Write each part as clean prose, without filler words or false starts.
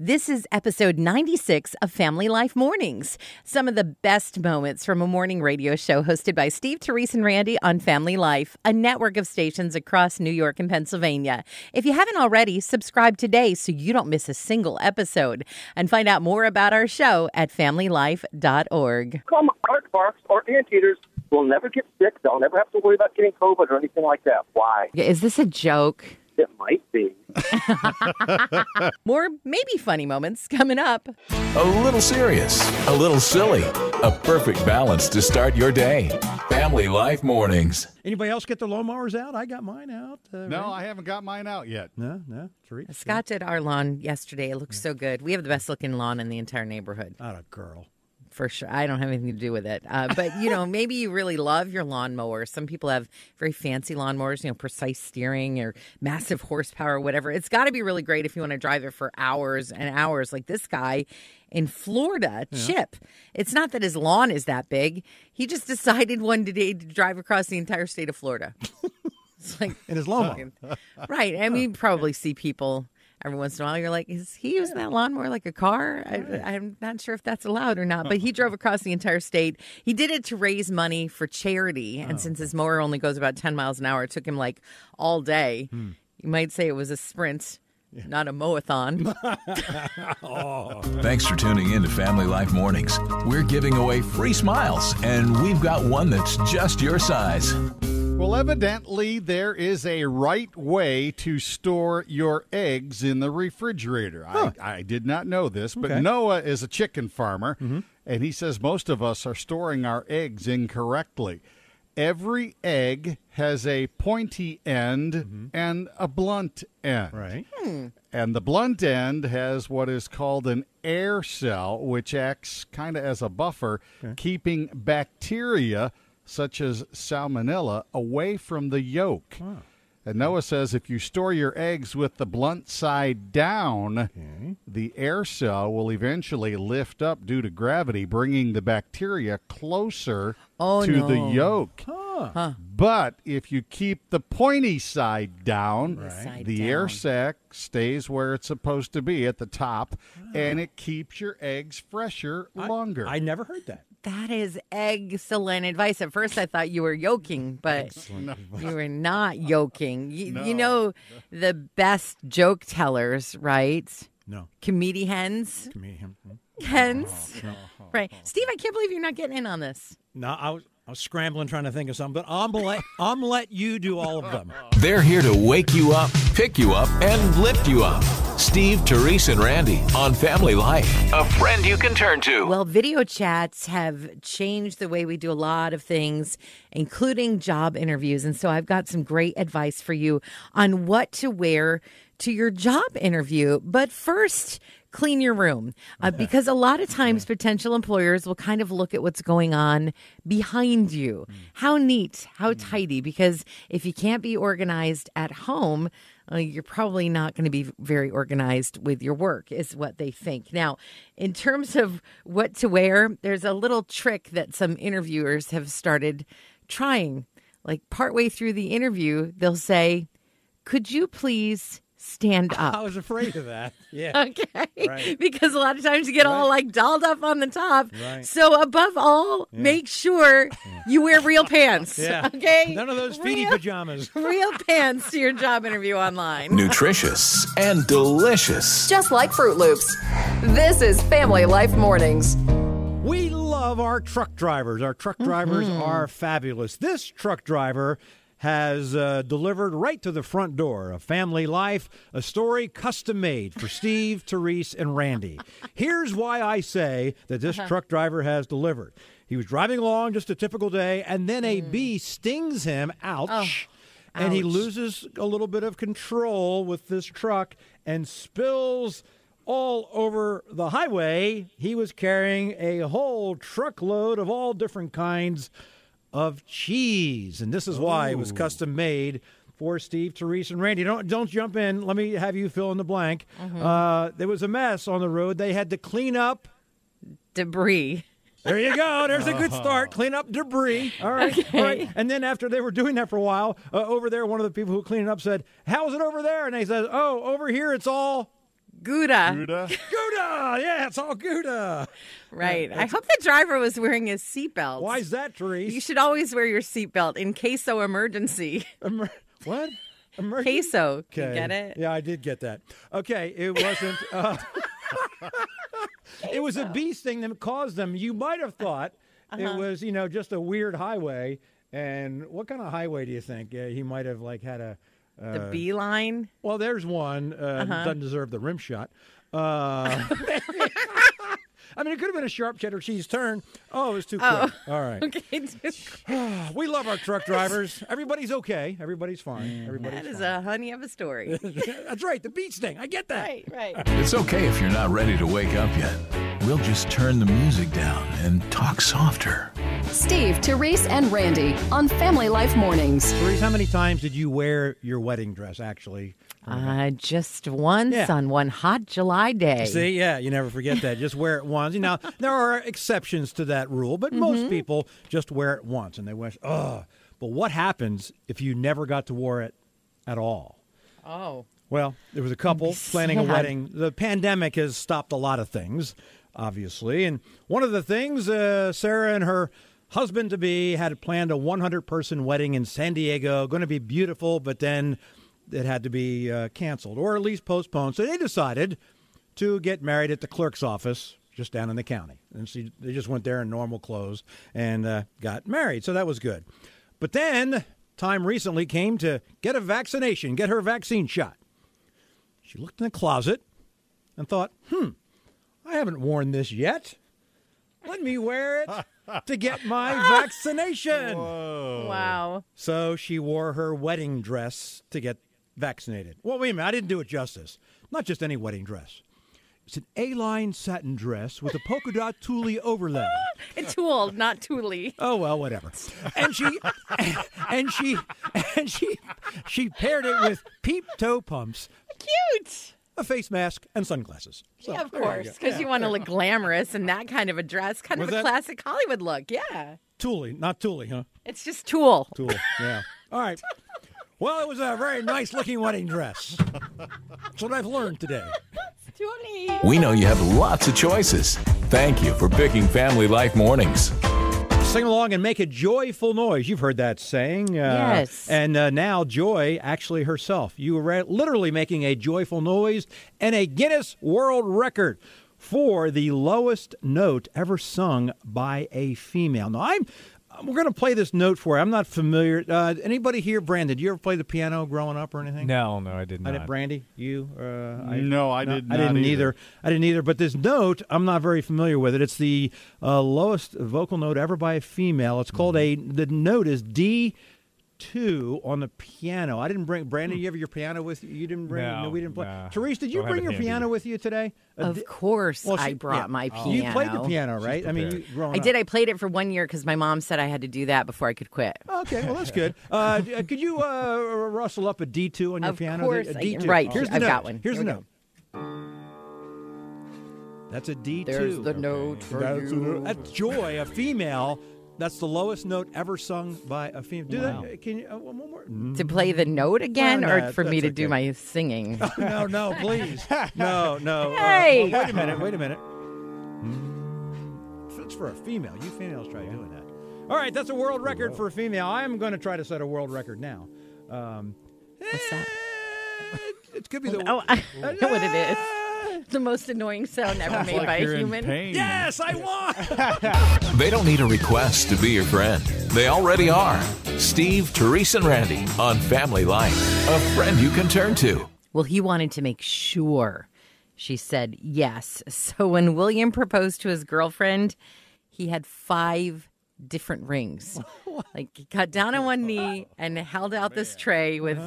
This is episode 96 of Family Life Mornings. Some of the best moments from a morning radio show hosted by Steve, Therese, and Randy on Family Life, a network of stations across New York and Pennsylvania. If you haven't already, subscribe today so you don't miss a single episode. And find out more about our show at familylife.org. Come aardvarks or anteaters will never get sick. They'll never have to worry about getting COVID or anything like that. Why? Is this a joke? It might be. More maybe funny moments coming up. A little serious, a little silly, a perfect balance to start your day. Family Life Mornings. Anybody else get their lawnmowers out? I got mine out. No, I haven't got mine out yet. No. Therese. Scott did our lawn yesterday. It looks so good. We have the best looking lawn in the entire neighborhood. Not a girl. For sure. I don't have anything to do with it. But, maybe you really love your lawnmower. Some people have very fancy lawnmowers, precise steering or massive horsepower or whatever. It's got to be really great if you want to drive it for hours and hours. Like this guy in Florida, Chip. It's not that his lawn is that big. He just decided one day to drive across the entire state of Florida. It's like in his lawnmower. Right. I mean, you probably see people every once in a while, you're like, is he using that lawnmower like a car? I'm not sure if that's allowed or not, but he drove across the entire state. He did it to raise money for charity, and since his mower only goes about 10 miles an hour, it took him like all day. You might say it was a sprint, not a mow-a-thon. Thanks for tuning in to Family Life Mornings. We're giving away free smiles, and we've got one that's just your size. Well, evidently, there is a right way to store your eggs in the refrigerator. I did not know this, but Noah is a chicken farmer, and he says most of us are storing our eggs incorrectly. Every egg has a pointy end and a blunt end. Right. And the blunt end has what is called an air cell, which acts kind of as a buffer, keeping bacteria such as salmonella, away from the yolk. And Noah says if you store your eggs with the blunt side down, the air cell will eventually lift up due to gravity, bringing the bacteria closer to the yolk. But if you keep the pointy side down, the air sac stays where it's supposed to be at the top, and it keeps your eggs fresher longer. I never heard that. That is excellent advice. At first, I thought you were yoking, but you were not yoking. You know the best joke tellers, right? No. Comedy hens. Hens. Right. Steve, I can't believe you're not getting in on this. No, I was scrambling trying to think of something, but I'm gonna let you do all of them. They're here to wake you up, pick you up, and lift you up. Steve, Therese, and Randy on Family Life. A friend you can turn to. Well, video chats have changed the way we do a lot of things, including job interviews. And so I've got some great advice for you on what to wear to your job interview. But first, clean your room, because a lot of times potential employers will kind of look at what's going on behind you. How neat, how tidy, because if you can't be organized at home, you're probably not going to be very organized with your work, is what they think. Now, in terms of what to wear, there's a little trick that some interviewers have started trying. Like partway through the interview, they'll say, "Could you please stand up?" I was afraid of that. Yeah. Okay. Right. Because a lot of times you get all like dolled up on the top. Right. So above all, make sure you wear real pants. Yeah. Okay. None of those feety pajamas. Real pants to your job interview online. Nutritious and delicious. Just like Fruit Loops. This is Family Life Mornings. We love our truck drivers. Our truck drivers are fabulous. This truck driver has delivered right to the front door of Family Life, a story custom made for Steve, Therese, and Randy. Here's why I say that this truck driver has delivered. He was driving along just a typical day, and then a bee stings him, ouch, and he loses a little bit of control with this truck and spills all over the highway. He was carrying a whole truckload of all different kinds of cheese, and this is why it was custom made for Steve, Therese, and Randy. Don't jump in. Let me have you fill in the blank. There was a mess on the road. They had to clean up Debris. There you go. There's a good start. Clean up debris. All right. Okay. All right. And then after they were doing that for a while, over there, one of the people who cleaned it up said, "How's it over there?" And they said, "Oh, over here it's all Gouda. Gouda? Gouda! Yeah, it's all Gouda. Right. I hope the driver was wearing his seatbelt. Why is that, Therese? You should always wear your seatbelt in queso emergency. What? Emergency? Queso. Okay. You get it? Yeah, I did get that. Okay, it wasn't. It was a bee sting that caused them. You might have thought it was, just a weird highway. And what kind of highway do you think? He might have had a. The bee line. Well, there's one. Doesn't deserve the rim shot. I mean, it could have been a sharp cheddar cheese turn. Oh, it was too quick. All right. Okay. We love our truck drivers. Everybody's okay. Everybody's fine. That is a honey of a story. That's right. The beat sting. I get that. Right. It's okay if you're not ready to wake up yet. We'll just turn the music down and talk softer. Steve, Therese, and Randy on Family Life Mornings. Therese, how many times did you wear your wedding dress, actually? Just once on one hot July day. See, yeah, you never forget that. Just wear it once. There are exceptions to that rule, but most people just wear it once, and they wish, But what happens if you never got to wear it at all? Oh. Well, there was a couple planning a Sad. wedding. The pandemic has stopped a lot of things, obviously. And one of the things, Sarah and her husband-to-be had planned a 100-person wedding in San Diego. Going to be beautiful, but then it had to be canceled or at least postponed. So they decided to get married at the clerk's office just down in the county. And so they just went there in normal clothes and got married. So that was good. But then time recently came to get a vaccination, get her vaccine shot. She looked in the closet and thought, I haven't worn this yet. Let me wear it to get my vaccination. Whoa. Wow. So she wore her wedding dress to get vaccinated. Well, wait a minute. I didn't do it justice. Not just any wedding dress. It's an A-line satin dress with a polka dot tulle overlay. It's Tool, not Thule. Oh, well, whatever. And she paired it with peep toe pumps, Cute. a face mask, and sunglasses. So, Yeah, of there you course, go. because you want to look glamorous and that kind of a dress, kind Was of a that- classic Hollywood look. Yeah. Tulle, not Thule, huh? It's just Tool. Tulle, yeah. All right. Well, it was a very nice-looking wedding dress. That's what I've learned today. Thule. We know you have lots of choices. Thank you for picking Family Life Mornings. Sing along and make a joyful noise. You've heard that saying. Yes. And now Joy, actually herself, you were literally making a joyful noise and a Guinness World Record for the lowest note ever sung by a female. Now, we're going to play this note for you. I'm not familiar. Anybody here, Brandon, did you ever play the piano growing up or anything? No, I did I not. didn't. Brandy, you? No, I did not I didn't either. I didn't either. But this note, I'm not very familiar with it. It's the lowest vocal note ever by a female. It's called the note is D2 on the piano. I didn't bring Brandon. You have your piano with you? You didn't bring. No, we didn't play. nah. Therese, did you Don't have bring it your handy. piano with you today? Of course, well, I brought my piano. You played the piano, right? I mean, prepared. growing I up. did. I played it for 1 year because my mom said I had to do that before I could quit. Okay, well that's good. Could you rustle up a D2 on your Of piano? course A I D2. can. Right, Here's the I've note. got one. Here's Here the we note. That's a D2. There's the note for you. That's Joy, a female. That's the lowest note ever sung by a female. Do that. Can you one more? To play the note again, Well, no, or for me that's to do okay. my singing? No, please. No. Hey! Wait a minute. It's for a female. You females try doing that. All right, that's a world record for a female. I'm going to try to set a world record now. What's that? It could be the. Oh, I know what it is. The most annoying sound ever made Like by you're a in human. pain. Yes, I won. They don't need a request to be your friend. They already are. Steve, Therese, and Randy on Family Life. A friend you can turn to. Well, he wanted to make sure she said yes. So when William proposed to his girlfriend, he had 5 different rings. Like he got down on one knee and held out this tray with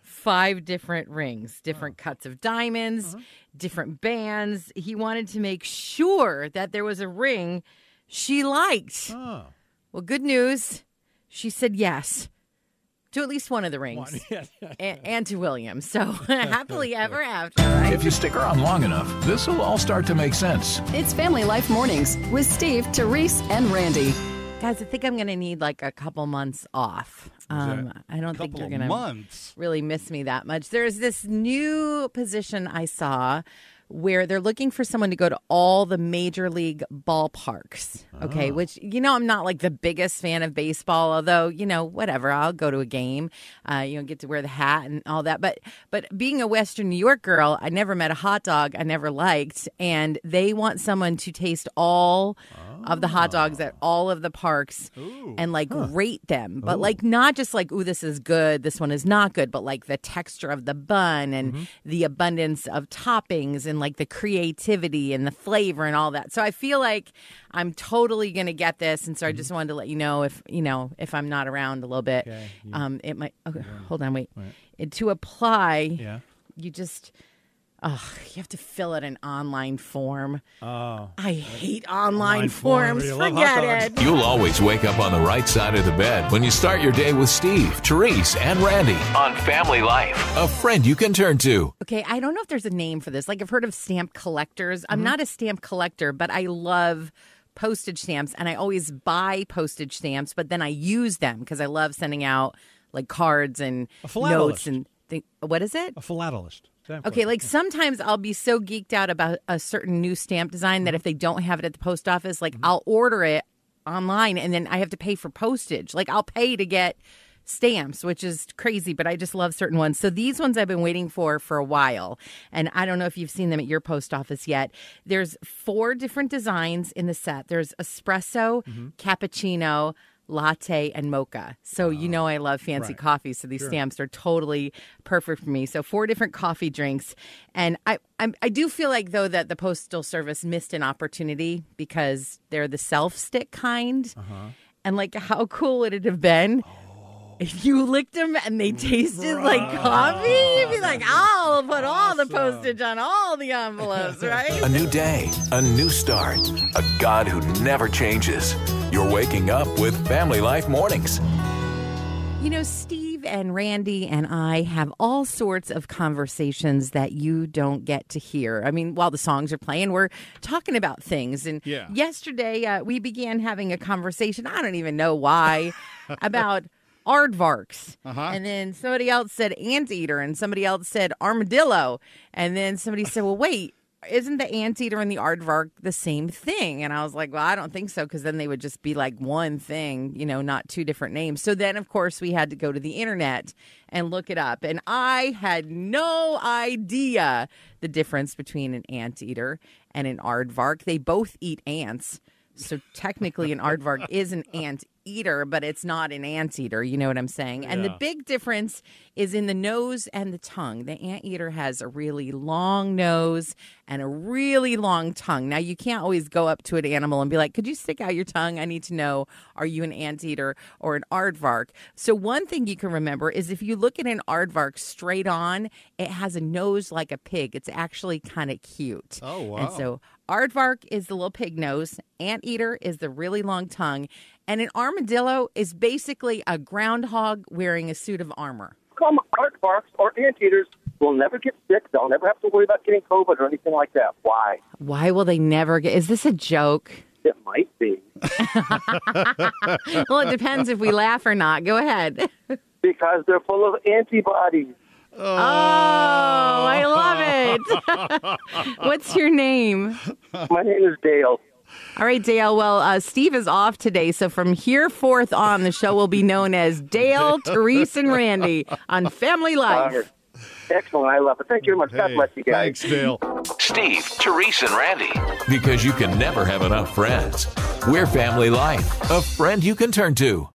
5 different rings, different cuts of diamonds, different bands. He wanted to make sure that there was a ring she liked. Oh. Well, good news. She said yes to at least one of the rings and to William. So happily ever after, right? If you stick around long enough, this will all start to make sense. It's Family Life Mornings with Steve, Therese, and Randy. Guys, I think I'm going to need like a couple months off. I don't think Couple you're of going to months. really miss me that much. There's this new position I saw where they're looking for someone to go to all the major league ballparks. Okay, which, I'm not like the biggest fan of baseball, although, whatever, I'll go to a game, get to wear the hat and all that. But being a Western New York girl, I never met a hot dog I never liked. And they want someone to taste all of the hot dogs at all of the parks and rate them. But not just like, ooh, this is good, this one is not good, but like the texture of the bun and the abundance of toppings and like the creativity and the flavor and all that. So I feel like I'm totally going to get this. And so I just wanted to let you know if I'm not around a little bit, it might, hold on, wait. To apply, you just... you have to fill out an online form. Oh, I hate online forms. Forget it. You'll always wake up on the right side of the bed when you start your day with Steve, Therese, and Randy on Family Life. A friend you can turn to. Okay, I don't know if there's a name for this. Like, I've heard of stamp collectors. I'm not a stamp collector, but I love postage stamps, and I always buy postage stamps, but then I use them because I love sending out like cards and notes and things. What is it? A philatelist. Okay, like sometimes I'll be so geeked out about a certain new stamp design that if they don't have it at the post office, like I'll order it online and then I have to pay for postage. Like I'll pay to get stamps, which is crazy, but I just love certain ones. So these ones I've been waiting for a while, and I don't know if you've seen them at your post office yet. There's 4 different designs in the set. There's espresso, cappuccino, latte, and mocha. So I love fancy coffee, so these stamps are totally perfect for me. So 4 different coffee drinks. And I do feel like, though, that the Postal Service missed an opportunity because they're the self-stick kind. And like, how cool would it have been if you licked them and they tasted like coffee? You'd be like, I'll put all the postage on all the envelopes, right? A new day, a new start, a God who never changes. You're waking up with Family Life Mornings. Steve and Randy and I have all sorts of conversations that you don't get to hear. I mean, while the songs are playing, we're talking about things. And yesterday, we began having a conversation, I don't even know why, about aardvarks. And then somebody else said anteater, and somebody else said armadillo. And then somebody said, well, wait, isn't the anteater and the aardvark the same thing? And I was like, well, I don't think so, because then they would just be like one thing, not 2 different names. So then, of course, we had to go to the internet and look it up. And I had no idea the difference between an anteater and an aardvark. They both eat ants. So technically an aardvark is an anteater, but it's not an anteater. You know what I'm saying? And the big difference is in the nose and the tongue. The anteater has a really long nose and a really long tongue. Now, you can't always go up to an animal and be like, could you stick out your tongue? I need to know, are you an anteater or an aardvark? So one thing you can remember is if you look at an aardvark straight on, it has a nose like a pig. It's actually kind of cute. Oh, wow. And so aardvark is the little pig nose. Anteater is the really long tongue. And an armadillo is basically a groundhog wearing a suit of armor. Come aardvarks or anteaters will never get sick. They'll never have to worry about getting COVID or anything like that. Why? Why will they never get... Is this a joke? It might be. Well, it depends if we laugh or not. Go ahead. Because they're full of antibodies. Oh, I love it. What's your name? My name is Dale. All right, Dale. Well, Steve is off today, so from here forth on, the show will be known as Dale, Therese, and Randy on Family Life. Excellent. I love it. Thank you very much. God bless you guys. Thanks, Dale. Steve, Therese, and Randy. Because you can never have enough friends. We're Family Life, a friend you can turn to.